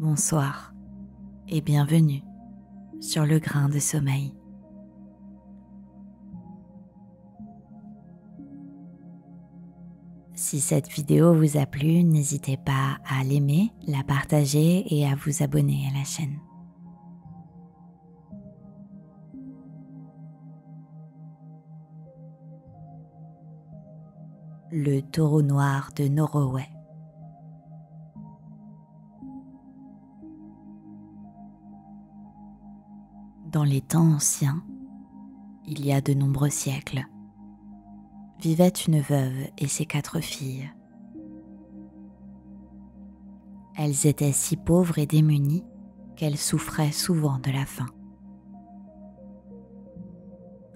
bonsoir et bienvenue sur le grain de sommeil. Si cette vidéo vous a plu, n'hésitez pas à l'aimer, la partager et à vous abonner à la chaîne. Le taureau noir de Norroway. Dans les temps anciens, il y a de nombreux siècles, vivait une veuve et ses 4 filles. Elles étaient si pauvres et démunies qu'elles souffraient souvent de la faim.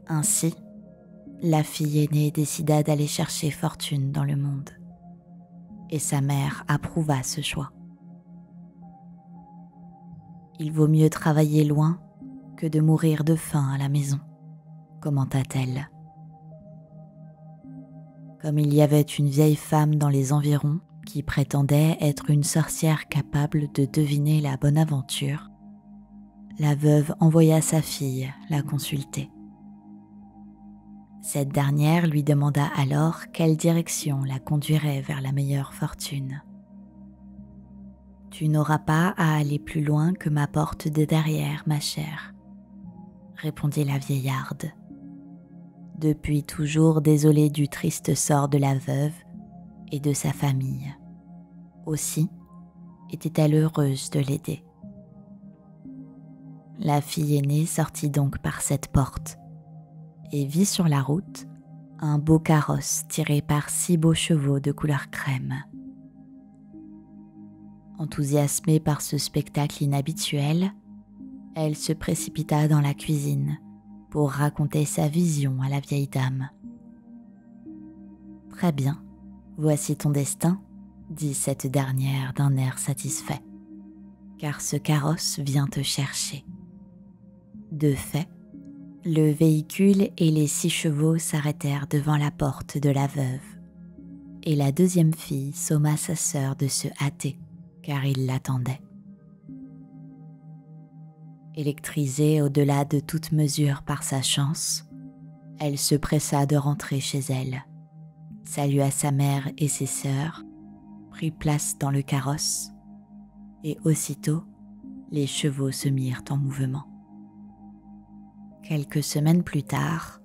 Ainsi, la fille aînée décida d'aller chercher fortune dans le monde, et sa mère approuva ce choix. Il vaut mieux travailler loin que de mourir de faim à la maison, commenta-t-elle. Comme il y avait une vieille femme dans les environs qui prétendait être une sorcière capable de deviner la bonne aventure, la veuve envoya sa fille la consulter. Cette dernière lui demanda alors quelle direction la conduirait vers la meilleure fortune. « Tu n'auras pas à aller plus loin que ma porte de derrière, ma chère, » répondit la vieillarde, depuis toujours désolée du triste sort de la veuve et de sa famille. Aussi était-elle heureuse de l'aider. La fille aînée sortit donc par cette porte et vit sur la route un beau carrosse tiré par 6 beaux chevaux de couleur crème. Enthousiasmée par ce spectacle inhabituel, elle se précipita dans la cuisine pour raconter sa vision à la vieille dame. « Très bien, voici ton destin, » dit cette dernière d'un air satisfait, « car ce carrosse vient te chercher. » De fait, le véhicule et les 6 chevaux s'arrêtèrent devant la porte de la veuve, et la deuxième fille somma sa sœur de se hâter, car il l'attendait. Électrisée au-delà de toute mesure par sa chance, elle se pressa de rentrer chez elle, salua sa mère et ses sœurs, prit place dans le carrosse, et aussitôt les chevaux se mirent en mouvement. Quelques semaines plus tard,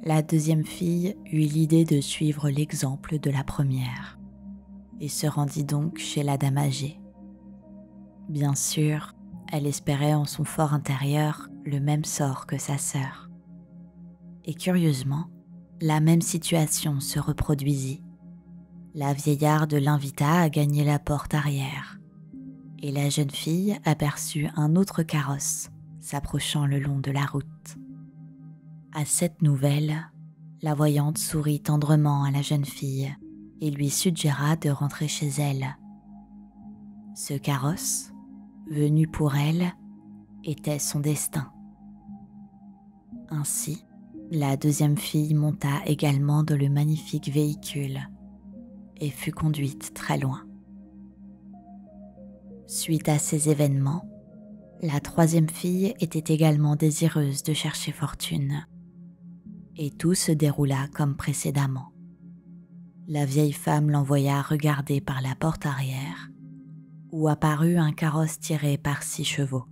la deuxième fille eut l'idée de suivre l'exemple de la première, et se rendit donc chez la dame âgée. Bien sûr, elle espérait en son fort intérieur le même sort que sa sœur. Et curieusement, la même situation se reproduisit. La vieillarde l'invita à gagner la porte arrière, et la jeune fille aperçut un autre carrosse s'approchant le long de la route. À cette nouvelle, la voyante sourit tendrement à la jeune fille et lui suggéra de rentrer chez elle. Ce carrosse, venu pour elle, était son destin. Ainsi, la deuxième fille monta également dans le magnifique véhicule et fut conduite très loin. Suite à ces événements, la troisième fille était également désireuse de chercher fortune, et tout se déroula comme précédemment. La vieille femme l'envoya regarder par la porte arrière, où apparut un carrosse tiré par 6 chevaux.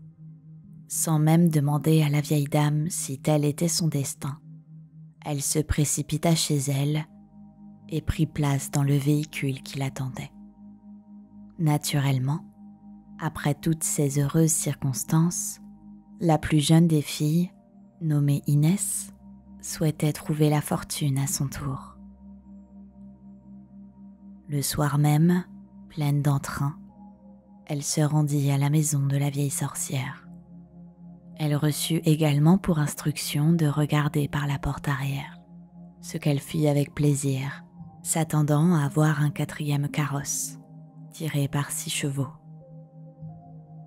Sans même demander à la vieille dame si tel était son destin, elle se précipita chez elle et prit place dans le véhicule qui l'attendait. Naturellement, après toutes ces heureuses circonstances, la plus jeune des filles, nommée Inès, souhaitait trouver la fortune à son tour. Le soir même, pleine d'entrain, elle se rendit à la maison de la vieille sorcière. Elle reçut également pour instruction de regarder par la porte arrière, ce qu'elle fit avec plaisir, s'attendant à voir un 4e carrosse, tiré par 6 chevaux.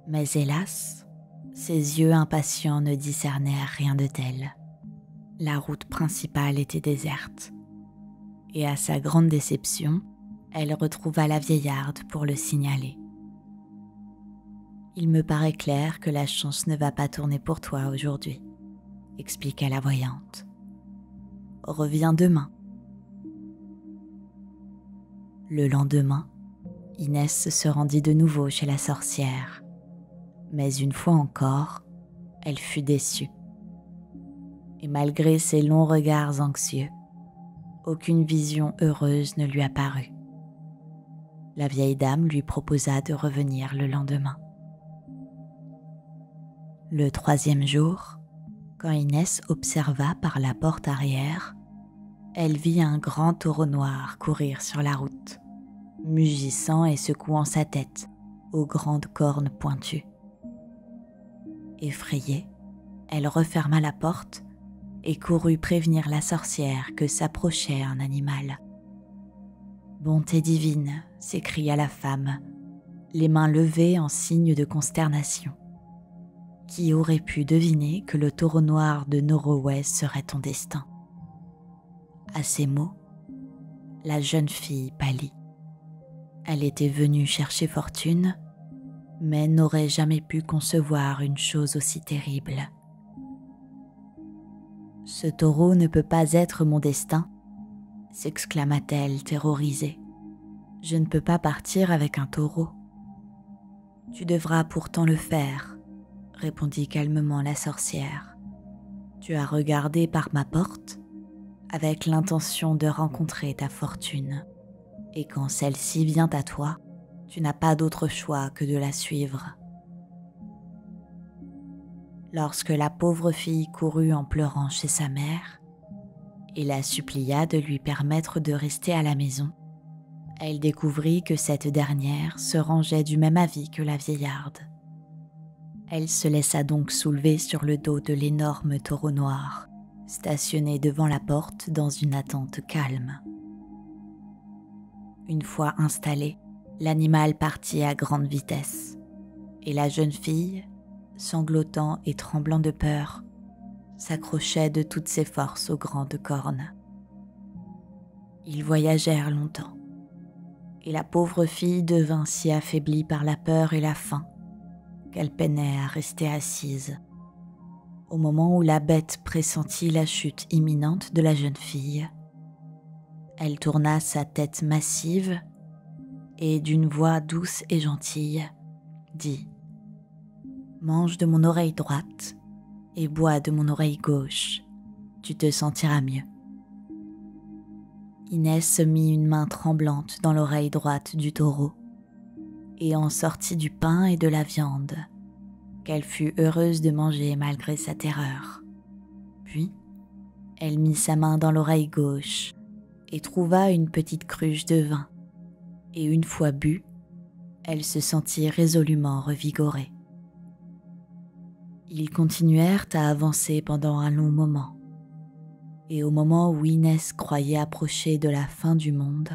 Mais hélas, ses yeux impatients ne discernèrent rien de tel. La route principale était déserte, et à sa grande déception, elle retrouva la vieillarde pour le signaler. Il me paraît clair que la chance ne va pas tourner pour toi aujourd'hui, expliqua la voyante. Reviens demain. Le lendemain, Inès se rendit de nouveau chez la sorcière. Mais une fois encore, elle fut déçue. Et malgré ses longs regards anxieux, aucune vision heureuse ne lui apparut. La vieille dame lui proposa de revenir le lendemain. Le 3e jour, quand Inès observa par la porte arrière, elle vit un grand taureau noir courir sur la route, mugissant et secouant sa tête aux grandes cornes pointues. Effrayée, elle referma la porte et courut prévenir la sorcière que s'approchait un animal. « Bonté divine !» s'écria la femme, les mains levées en signe de consternation. Qui aurait pu deviner que le taureau noir de Norroway serait ton destin? À ces mots, la jeune fille pâlit. Elle était venue chercher fortune, mais n'aurait jamais pu concevoir une chose aussi terrible. « Ce taureau ne peut pas être mon destin !» s'exclama-t-elle terrorisée. « Je ne peux pas partir avec un taureau. »« Tu devras pourtant le faire, » répondit calmement la sorcière. « Tu as regardé par ma porte avec l'intention de rencontrer ta fortune. Et quand celle-ci vient à toi, tu n'as pas d'autre choix que de la suivre. » Lorsque la pauvre fille courut en pleurant chez sa mère et la supplia de lui permettre de rester à la maison, elle découvrit que cette dernière se rangeait du même avis que la vieillarde. Elle se laissa donc soulever sur le dos de l'énorme taureau noir, stationné devant la porte dans une attente calme. Une fois installé, l'animal partit à grande vitesse, et la jeune fille, sanglotant et tremblant de peur, s'accrochait de toutes ses forces aux grandes cornes. Ils voyagèrent longtemps, et la pauvre fille devint si affaiblie par la peur et la faim qu'elle peinait à rester assise. Au moment où la bête pressentit la chute imminente de la jeune fille, elle tourna sa tête massive et d'une voix douce et gentille, dit « Mange de mon oreille droite et bois de mon oreille gauche, tu te sentiras mieux. » Inès mit une main tremblante dans l'oreille droite du taureau et en sortit du pain et de la viande, qu'elle fut heureuse de manger malgré sa terreur. Puis, elle mit sa main dans l'oreille gauche et trouva une petite cruche de vin, et une fois bu, elle se sentit résolument revigorée. Ils continuèrent à avancer pendant un long moment, et au moment où Inès croyait approcher de la fin du monde,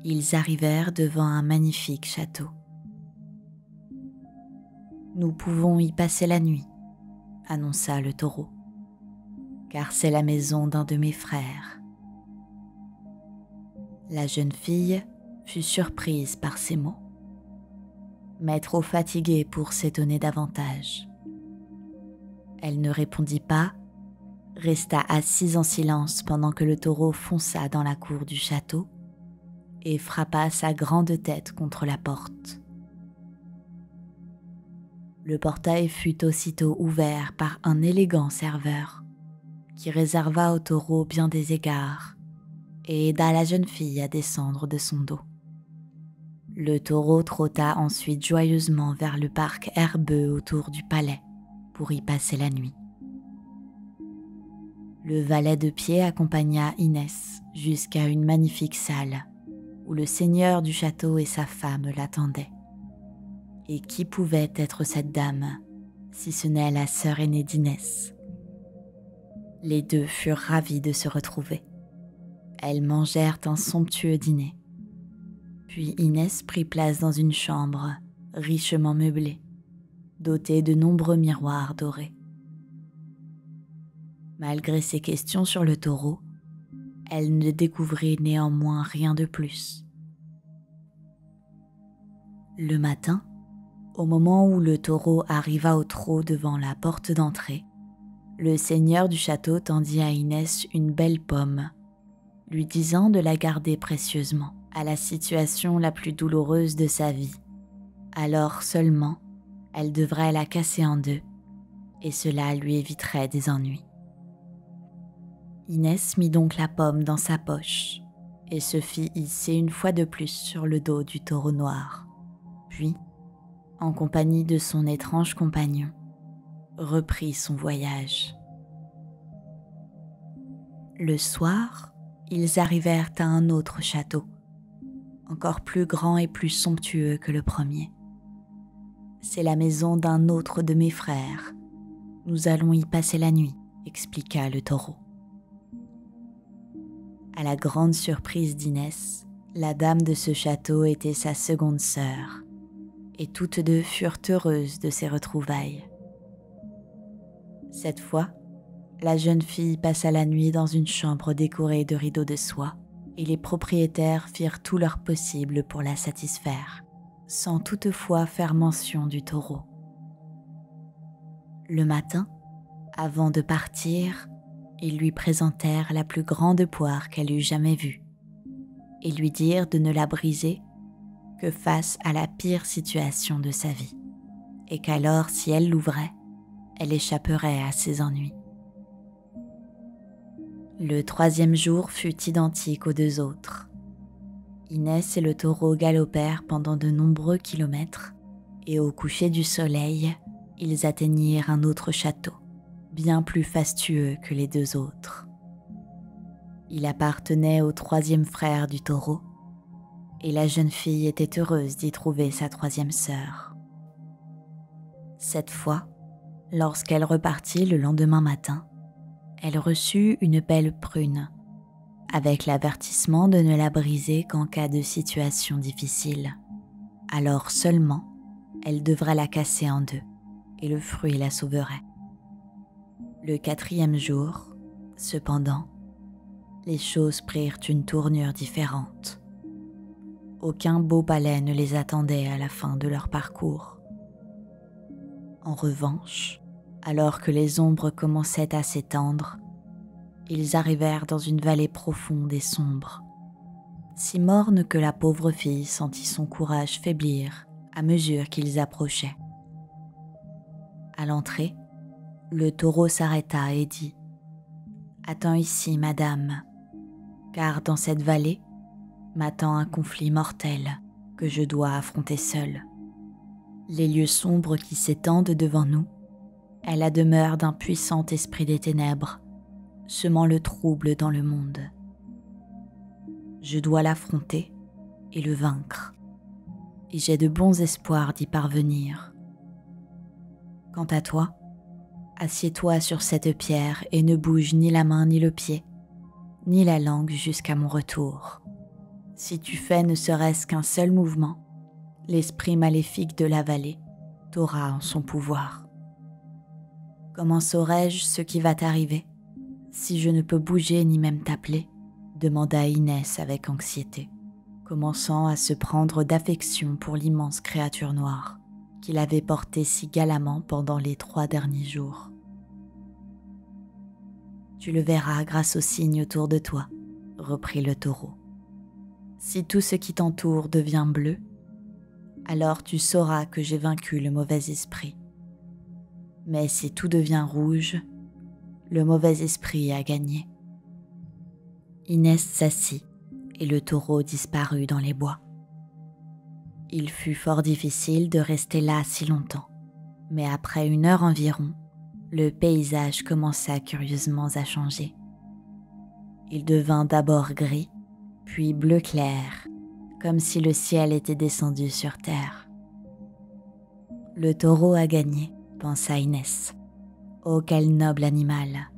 ils arrivèrent devant un magnifique château. « Nous pouvons y passer la nuit, » annonça le taureau, « car c'est la maison d'un de mes frères. » La jeune fille fut surprise par ces mots, mais trop fatiguée pour s'étonner davantage. Elle ne répondit pas, resta assise en silence pendant que le taureau fonça dans la cour du château et frappa sa grande tête contre la porte. Le portail fut aussitôt ouvert par un élégant serveur qui réserva au taureau bien des égards et aida la jeune fille à descendre de son dos. Le taureau trotta ensuite joyeusement vers le parc herbeux autour du palais pour y passer la nuit. Le valet de pied accompagna Inès jusqu'à une magnifique salle où le seigneur du château et sa femme l'attendaient. Et qui pouvait être cette dame, si ce n'est la sœur aînée d'Inès? Les deux furent ravis de se retrouver. Elles mangèrent un somptueux dîner. Puis Inès prit place dans une chambre richement meublée, dotée de nombreux miroirs dorés. Malgré ses questions sur le taureau, elle ne découvrit néanmoins rien de plus. Le matin, Au moment où le taureau arriva au trot devant la porte d'entrée, le seigneur du château tendit à Inès une belle pomme, lui disant de la garder précieusement à la situation la plus douloureuse de sa vie. Alors seulement, elle devrait la casser en deux, et cela lui éviterait des ennuis. Inès mit donc la pomme dans sa poche et se fit hisser une fois de plus sur le dos du taureau noir. Puis, en compagnie de son étrange compagnon, reprit son voyage. Le soir, ils arrivèrent à un autre château, encore plus grand et plus somptueux que le premier. « C'est la maison d'un autre de mes frères. Nous allons y passer la nuit, » expliqua le taureau. À la grande surprise d'Inès, la dame de ce château était sa seconde sœur, et toutes deux furent heureuses de ces retrouvailles. Cette fois, la jeune fille passa la nuit dans une chambre décorée de rideaux de soie, et les propriétaires firent tout leur possible pour la satisfaire, sans toutefois faire mention du taureau. Le matin, avant de partir, ils lui présentèrent la plus grande poire qu'elle eût jamais vue, et lui dirent de ne la briser que face à la pire situation de sa vie, et qu'alors, si elle l'ouvrait, elle échapperait à ses ennuis. Le troisième jour fut identique aux deux autres. Inès et le taureau galopèrent pendant de nombreux kilomètres, et au coucher du soleil, ils atteignirent un autre château, bien plus fastueux que les deux autres. Il appartenait au troisième frère du taureau, et la jeune fille était heureuse d'y trouver sa troisième sœur. Cette fois, lorsqu'elle repartit le lendemain matin, elle reçut une belle prune, avec l'avertissement de ne la briser qu'en cas de situation difficile. Alors seulement, elle devrait la casser en deux, et le fruit la sauverait. Le quatrième jour, cependant, les choses prirent une tournure différente. Aucun beau palais ne les attendait à la fin de leur parcours. En revanche, alors que les ombres commençaient à s'étendre, ils arrivèrent dans une vallée profonde et sombre, si morne que la pauvre fille sentit son courage faiblir à mesure qu'ils approchaient. À l'entrée, le taureau s'arrêta et dit « Attends ici, madame, car dans cette vallée m'attend un conflit mortel que je dois affronter seule. Les lieux sombres qui s'étendent devant nous est la demeure d'un puissant esprit des ténèbres, semant le trouble dans le monde. Je dois l'affronter et le vaincre, et j'ai de bons espoirs d'y parvenir. Quant à toi, assieds-toi sur cette pierre et ne bouge ni la main ni le pied, ni la langue jusqu'à mon retour. Si tu fais ne serait-ce qu'un seul mouvement, l'esprit maléfique de la vallée t'aura en son pouvoir. Comment saurais-je ce qui va t'arriver si je ne peux bouger ni même t'appeler ? Demanda Inès avec anxiété, commençant à se prendre d'affection pour l'immense créature noire qu'il avait portée si galamment pendant les 3 derniers jours. Tu le verras grâce aux signes autour de toi, reprit le taureau. Si tout ce qui t'entoure devient bleu, alors tu sauras que j'ai vaincu le mauvais esprit. Mais si tout devient rouge, le mauvais esprit a gagné. Inès s'assit et le taureau disparut dans les bois. Il fut fort difficile de rester là si longtemps, mais après 1 heure environ, le paysage commença curieusement à changer. Il devint d'abord gris, puis bleu clair, comme si le ciel était descendu sur terre. Le taureau a gagné, pensa Inès. Oh, quel noble animal!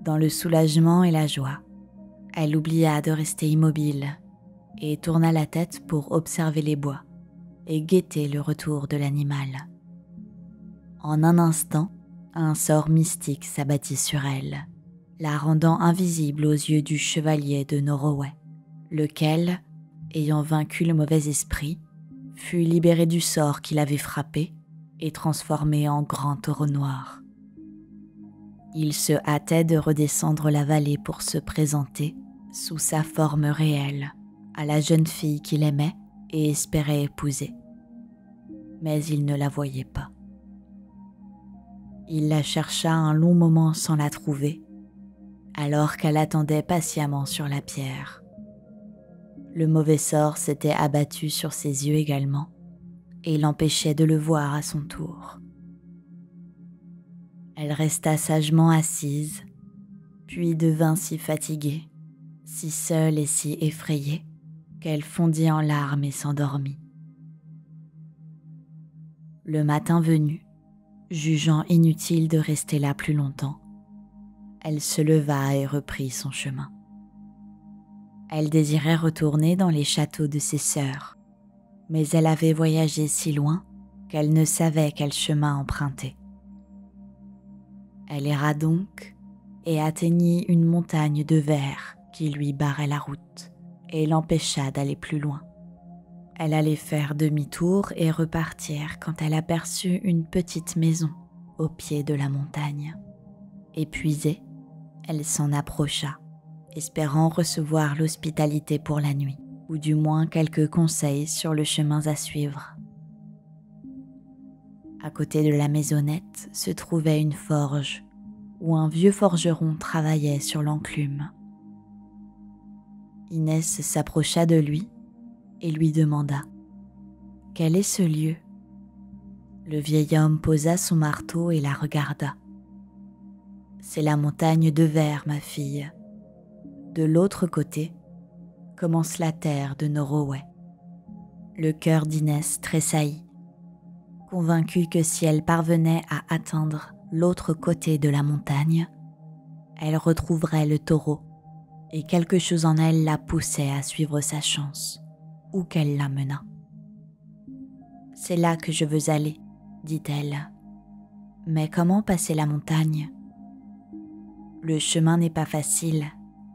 Dans le soulagement et la joie, elle oublia de rester immobile et tourna la tête pour observer les bois et guetter le retour de l'animal. En un instant, un sort mystique s'abattit sur elle, la rendant invisible aux yeux du chevalier de Norroway, lequel, ayant vaincu le mauvais esprit, fut libéré du sort qui l'avait frappé et transformé en grand taureau noir. Il se hâtait de redescendre la vallée pour se présenter, sous sa forme réelle, à la jeune fille qu'il aimait et espérait épouser. Mais il ne la voyait pas. Il la chercha un long moment sans la trouver, alors qu'elle attendait patiemment sur la pierre. Le mauvais sort s'était abattu sur ses yeux également, et l'empêchait de le voir à son tour. Elle resta sagement assise, puis devint si fatiguée, si seule et si effrayée, qu'elle fondit en larmes et s'endormit. Le matin venu, jugeant inutile de rester là plus longtemps, elle se leva et reprit son chemin. Elle désirait retourner dans les châteaux de ses sœurs, mais elle avait voyagé si loin qu'elle ne savait quel chemin emprunter. Elle erra donc et atteignit une montagne de verre qui lui barrait la route et l'empêcha d'aller plus loin. Elle allait faire demi-tour et repartir quand elle aperçut une petite maison au pied de la montagne. Épuisée, elle s'en approcha, espérant recevoir l'hospitalité pour la nuit, ou du moins quelques conseils sur le chemin à suivre. À côté de la maisonnette se trouvait une forge, où un vieux forgeron travaillait sur l'enclume. Inès s'approcha de lui et lui demanda « Quel est ce lieu ?» Le vieil homme posa son marteau et la regarda. « C'est la montagne de verre, ma fille. De l'autre côté commence la terre de Norroway. » Le cœur d'Inès tressaillit, convaincue que si elle parvenait à atteindre l'autre côté de la montagne, elle retrouverait le taureau, et quelque chose en elle la poussait à suivre sa chance, où qu'elle la menât. « C'est là que je veux aller, » dit-elle. « Mais comment passer la montagne ?»« Le chemin n'est pas facile, »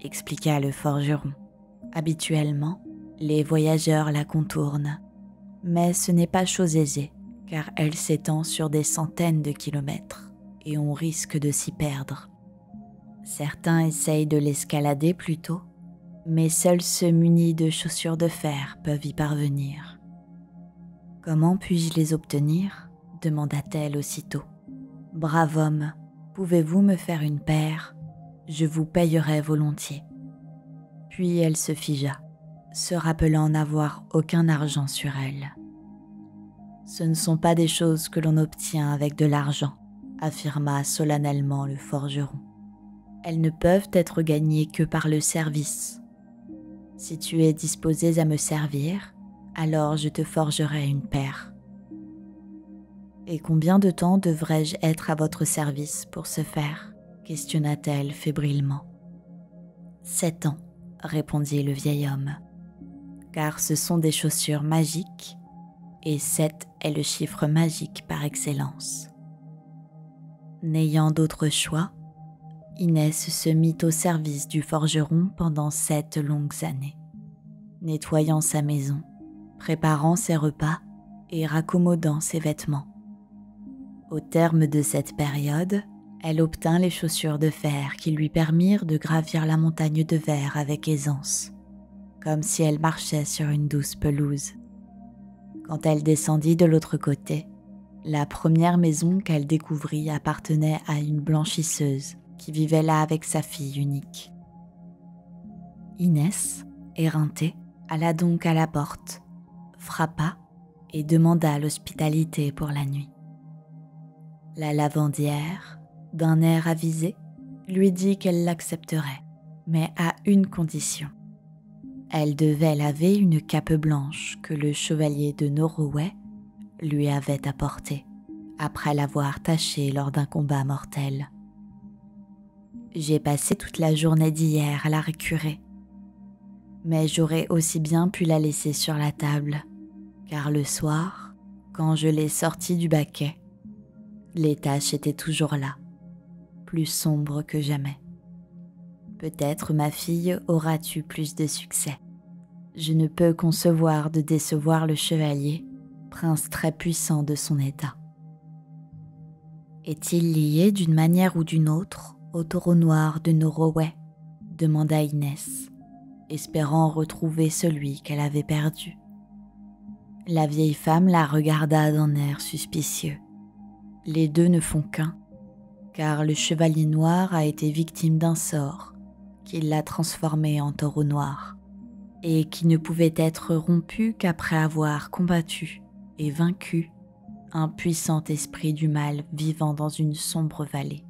expliqua le forgeron. « Habituellement, les voyageurs la contournent, mais ce n'est pas chose aisée, car elle s'étend sur des centaines de kilomètres et on risque de s'y perdre. Certains essayent de l'escalader plutôt, mais seuls ceux munis de chaussures de fer peuvent y parvenir. « Comment puis-je les obtenir ?» demanda-t-elle aussitôt. « Brave homme, pouvez-vous me faire une paire ? Je vous payerai volontiers. » Puis elle se figea, se rappelant n'avoir aucun argent sur elle. « Ce ne sont pas des choses que l'on obtient avec de l'argent, » affirma solennellement le forgeron. « Elles ne peuvent être gagnées que par le service. Si tu es disposée à me servir, alors je te forgerai une paire. » « Et combien de temps devrais-je être à votre service pour ce faire ?» questionna-t-elle fébrilement. « 7 ans, » répondit le vieil homme, « car ce sont des chaussures magiques, et 7 est le chiffre magique par excellence. » N'ayant d'autre choix, Inès se mit au service du forgeron pendant 7 longues années, nettoyant sa maison, préparant ses repas et raccommodant ses vêtements. Au terme de cette période, elle obtint les chaussures de fer qui lui permirent de gravir la montagne de verre avec aisance, comme si elle marchait sur une douce pelouse. Quand elle descendit de l'autre côté, la première maison qu'elle découvrit appartenait à une blanchisseuse qui vivait là avec sa fille unique. Inès, éreintée, alla donc à la porte, frappa et demanda l'hospitalité pour la nuit. La lavandière, d'un air avisé, lui dit qu'elle l'accepterait, mais à une condition. Elle devait laver une cape blanche que le chevalier de Norroway lui avait apportée, après l'avoir tachée lors d'un combat mortel. « J'ai passé toute la journée d'hier à la récurer, mais j'aurais aussi bien pu la laisser sur la table, car le soir, quand je l'ai sortie du baquet, les taches étaient toujours là, plus sombres que jamais. Peut-être, ma fille, auras-tu plus de succès. Je ne peux concevoir de décevoir le chevalier prince très puissant de son état. Est-il lié d'une manière ou d'une autre au taureau noir de Noroway ? Demanda Inès, espérant retrouver celui qu'elle avait perdu. La vieille femme la regarda d'un air suspicieux. Les deux ne font qu'un, car le chevalier noir a été victime d'un sort qui l'a transformé en taureau noir, et qui ne pouvait être rompu qu'après avoir combattu et vaincu un puissant esprit du mal vivant dans une sombre vallée.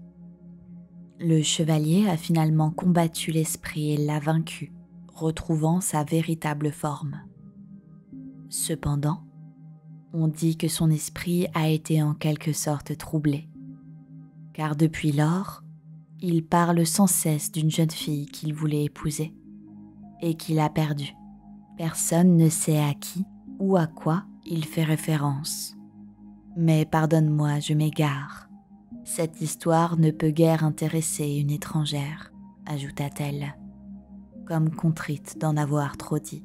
Le chevalier a finalement combattu l'esprit et l'a vaincu, retrouvant sa véritable forme. Cependant, on dit que son esprit a été en quelque sorte troublé, car depuis lors, il parle sans cesse d'une jeune fille qu'il voulait épouser et qu'il a perdue. Personne ne sait à qui ou à quoi il fait référence. Mais pardonne-moi, je m'égare. Cette histoire ne peut guère intéresser une étrangère, ajouta-t-elle, comme contrite d'en avoir trop dit.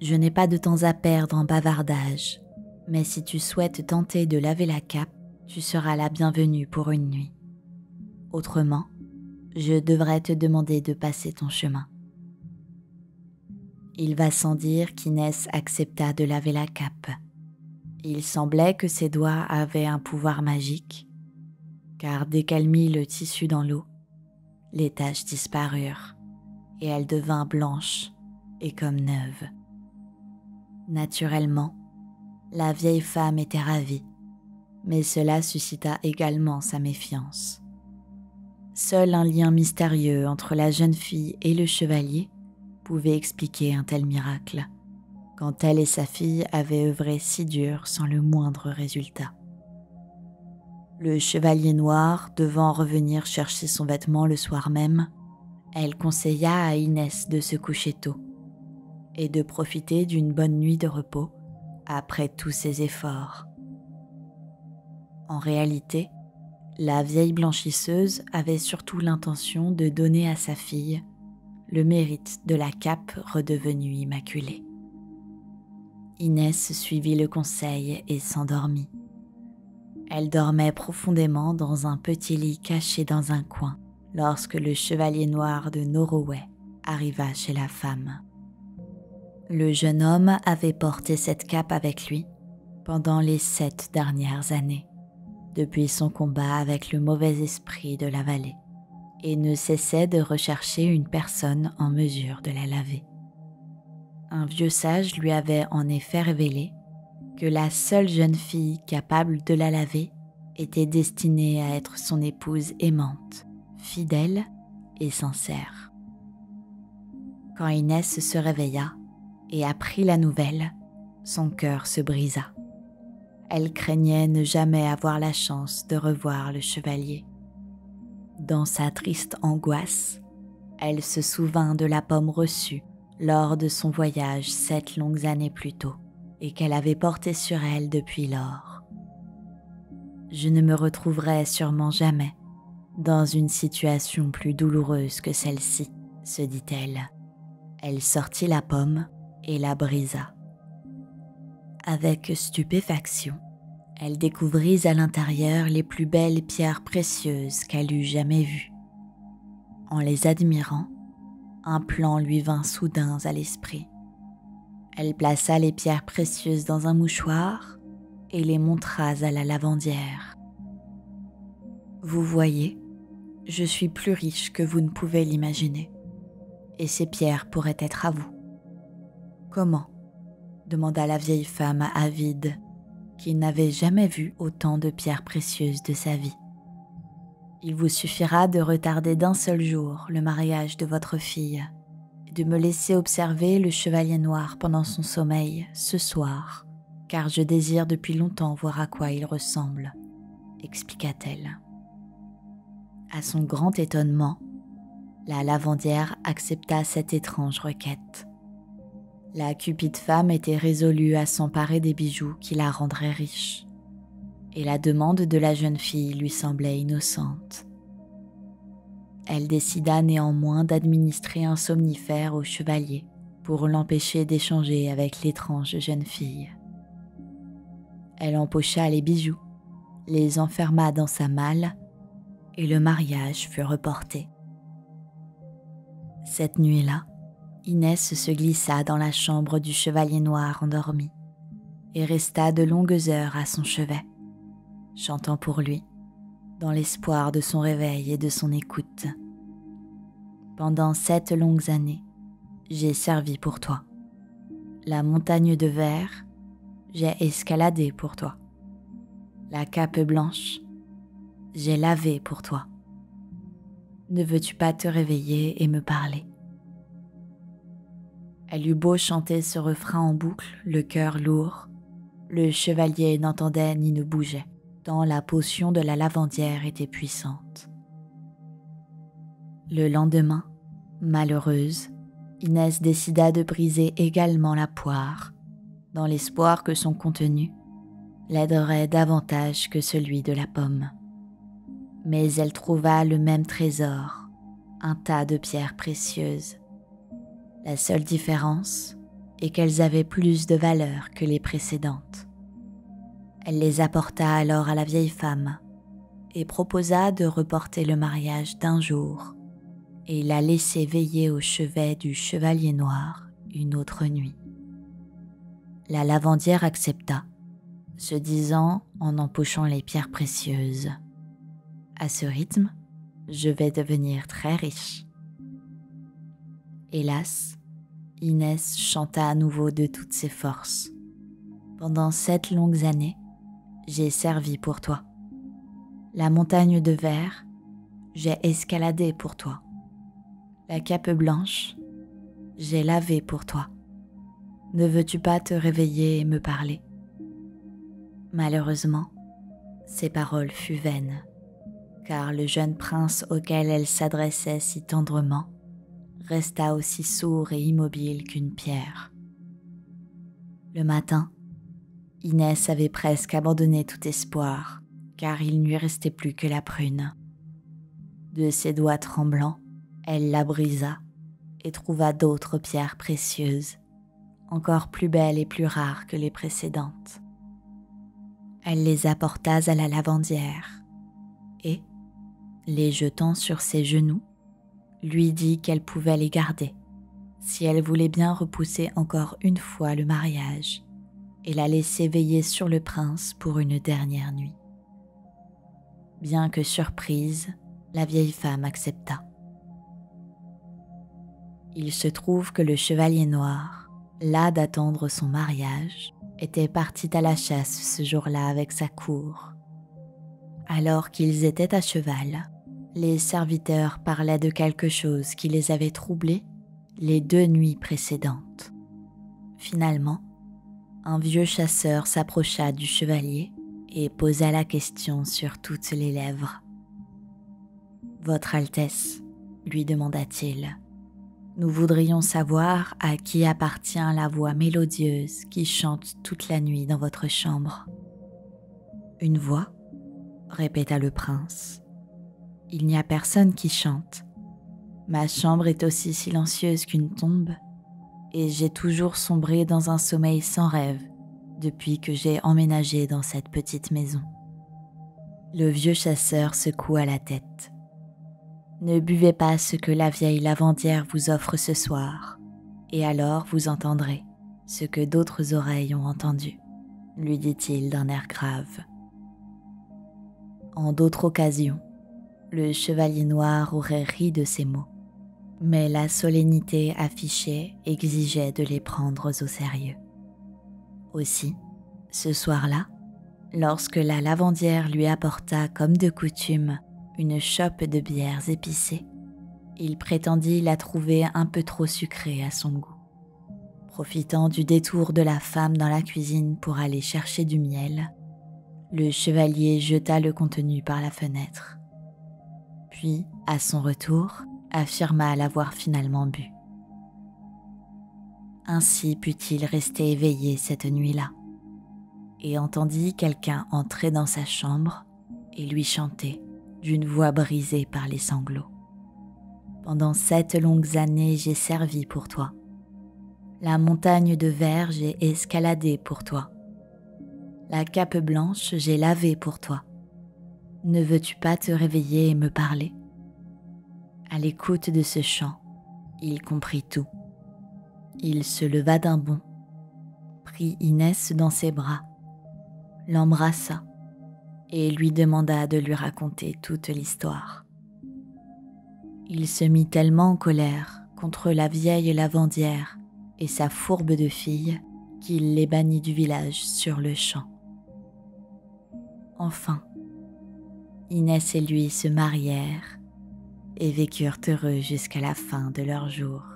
Je n'ai pas de temps à perdre en bavardage, mais si tu souhaites tenter de laver la cape, tu seras la bienvenue pour une nuit. Autrement, je devrais te demander de passer ton chemin. Il va sans dire qu'Inès accepta de laver la cape. Il semblait que ses doigts avaient un pouvoir magique, car dès qu'elle mit le tissu dans l'eau, les taches disparurent et elle devint blanche et comme neuve. Naturellement, la vieille femme était ravie, mais cela suscita également sa méfiance. Seul un lien mystérieux entre la jeune fille et le chevalier pouvait expliquer un tel miracle, quand elle et sa fille avaient œuvré si dur sans le moindre résultat. Le chevalier noir devant revenir chercher son vêtement le soir même, elle conseilla à Inès de se coucher tôt et de profiter d'une bonne nuit de repos après tous ses efforts. En réalité, la vieille blanchisseuse avait surtout l'intention de donner à sa fille le mérite de la cape redevenue immaculée. Inès suivit le conseil et s'endormit. Elle dormait profondément dans un petit lit caché dans un coin lorsque le chevalier noir de Noroway arriva chez la femme. Le jeune homme avait porté cette cape avec lui pendant les 7 dernières années, depuis son combat avec le mauvais esprit de la vallée, et ne cessait de rechercher une personne en mesure de la laver. Un vieux sage lui avait en effet révélé que la seule jeune fille capable de la laver était destinée à être son épouse aimante, fidèle et sincère. Quand Inès se réveilla et apprit la nouvelle, son cœur se brisa. Elle craignait ne jamais avoir la chance de revoir le chevalier. Dans sa triste angoisse, elle se souvint de la pomme reçue lors de son voyage 7 longues années plus tôt et qu'elle avait portée sur elle depuis lors. Je ne me retrouverai sûrement jamais dans une situation plus douloureuse que celle-ci, se dit-elle. Elle sortit la pomme et la brisa. Avec stupéfaction, elle découvrit à l'intérieur les plus belles pierres précieuses qu'elle eût jamais vues. En les admirant, un plan lui vint soudain à l'esprit. Elle plaça les pierres précieuses dans un mouchoir et les montra à la lavandière. « Vous voyez, je suis plus riche que vous ne pouvez l'imaginer, et ces pierres pourraient être à vous. »« Comment ?» demanda la vieille femme avide, qui n'avait jamais vu autant de pierres précieuses de sa vie. « Il vous suffira de retarder d'un seul jour le mariage de votre fille, et de me laisser observer le chevalier noir pendant son sommeil ce soir, car je désire depuis longtemps voir à quoi il ressemble, » expliqua-t-elle. À son grand étonnement, la lavandière accepta cette étrange requête. La cupide femme était résolue à s'emparer des bijoux qui la rendraient riche, et la demande de la jeune fille lui semblait innocente. Elle décida néanmoins d'administrer un somnifère au chevalier pour l'empêcher d'échanger avec l'étrange jeune fille. Elle empocha les bijoux, les enferma dans sa malle et le mariage fut reporté. Cette nuit-là, Inès se glissa dans la chambre du chevalier noir endormi et resta de longues heures à son chevet, chantant pour lui, dans l'espoir de son réveil et de son écoute. Pendant 7 longues années, j'ai servi pour toi. La montagne de verre, j'ai escaladé pour toi. La cape blanche, j'ai lavé pour toi. Ne veux-tu pas te réveiller et me parler ? Elle eut beau chanter ce refrain en boucle, le cœur lourd, le chevalier n'entendait ni ne bougeait, tant la potion de la lavandière était puissante. Le lendemain, malheureuse, Inès décida de briser également la poire, dans l'espoir que son contenu l'aiderait davantage que celui de la pomme. Mais elle trouva le même trésor, un tas de pierres précieuses. La seule différence est qu'elles avaient plus de valeur que les précédentes. Elle les apporta alors à la vieille femme et proposa de reporter le mariage d'1 jour et la laisser veiller au chevet du chevalier noir une autre nuit. La lavandière accepta, se disant en empochant les pierres précieuses: « À ce rythme, je vais devenir très riche. » Hélas, Inès chanta à nouveau de toutes ses forces. Pendant 7 longues années, j'ai servi pour toi. La montagne de verre, j'ai escaladé pour toi. La cape blanche, j'ai lavé pour toi. Ne veux-tu pas te réveiller et me parler ? Malheureusement, ces paroles furent vaines, car le jeune prince auquel elle s'adressait si tendrement resta aussi sourd et immobile qu'une pierre. Le matin, Inès avait presque abandonné tout espoir, car il ne lui restait plus que la prune. De ses doigts tremblants, elle la brisa et trouva d'autres pierres précieuses, encore plus belles et plus rares que les précédentes. Elle les apporta à la lavandière et, les jetant sur ses genoux, lui dit qu'elle pouvait les garder si elle voulait bien repousser encore une fois le mariage et la laisser veiller sur le prince pour une dernière nuit. Bien que surprise, la vieille femme accepta. Il se trouve que le chevalier noir, las d'attendre son mariage, était parti à la chasse ce jour-là avec sa cour. Alors qu'ils étaient à cheval, les serviteurs parlaient de quelque chose qui les avait troublés les 2 nuits précédentes. Finalement, un vieux chasseur s'approcha du chevalier et posa la question sur toutes les lèvres. « Votre Altesse, lui demanda-t-il, nous voudrions savoir à qui appartient la voix mélodieuse qui chante toute la nuit dans votre chambre. » « Une voix ?» répéta le prince. « Il n'y a personne qui chante. Ma chambre est aussi silencieuse qu'une tombe, et j'ai toujours sombré dans un sommeil sans rêve depuis que j'ai emménagé dans cette petite maison. » Le vieux chasseur secoua la tête. « Ne buvez pas ce que la vieille lavandière vous offre ce soir, et alors vous entendrez ce que d'autres oreilles ont entendu, » lui dit-il d'un air grave. En d'autres occasions, le chevalier noir aurait ri de ces mots, mais la solennité affichée exigeait de les prendre au sérieux. Aussi, ce soir-là, lorsque la lavandière lui apporta comme de coutume une chope de bières épicées, il prétendit la trouver un peu trop sucrée à son goût. Profitant du détour de la femme dans la cuisine pour aller chercher du miel, le chevalier jeta le contenu par la fenêtre. Puis, à son retour, affirma l'avoir finalement bu. Ainsi put-il rester éveillé cette nuit-là, et entendit quelqu'un entrer dans sa chambre et lui chanter d'une voix brisée par les sanglots. « Pendant 7 longues années, j'ai servi pour toi. La montagne de verre, j'ai escaladé pour toi. La cape blanche, j'ai lavé pour toi. Ne veux-tu pas te réveiller et me parler ?» À l'écoute de ce chant, il comprit tout. Il se leva d'un bond, prit Inès dans ses bras, l'embrassa et lui demanda de lui raconter toute l'histoire. Il se mit tellement en colère contre la vieille lavandière et sa fourbe de fille qu'il les bannit du village sur le champ. Enfin, Inès et lui se marièrent et vécurent heureux jusqu'à la fin de leurs jours.